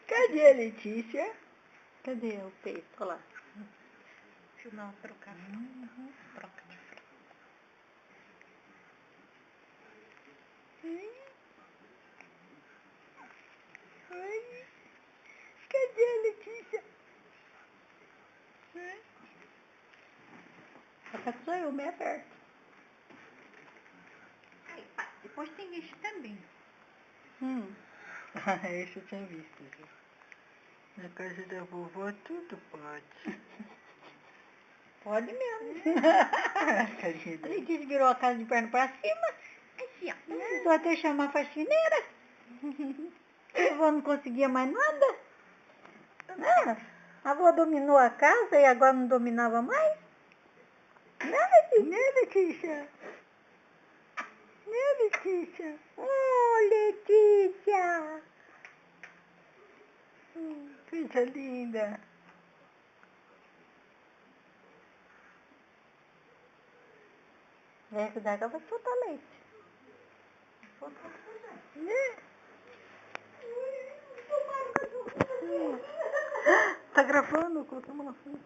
Cadê a Letícia? Cadê o peito? Olha lá. Filmar uma trocação. Troca de frente. Ai, cadê a Letícia? Essa sou eu, meia perto. Aí, pá, depois tem este também. Esse eu tinha visto já. Na casa da vovó tudo pode. Pode mesmo. Tadinha A dela. Letícia virou a casa de perna pra cima. Assim, ó. Precisou até chamar a faxineira. A avó não conseguia mais nada. Não, a avó dominou a casa e agora não dominava mais. Né, Letícia? Né, Letícia? Oh, Letícia! Coisa linda. Essa daqui vai soltar leite. Né? Tá gravando? Coloquei a mão na frente.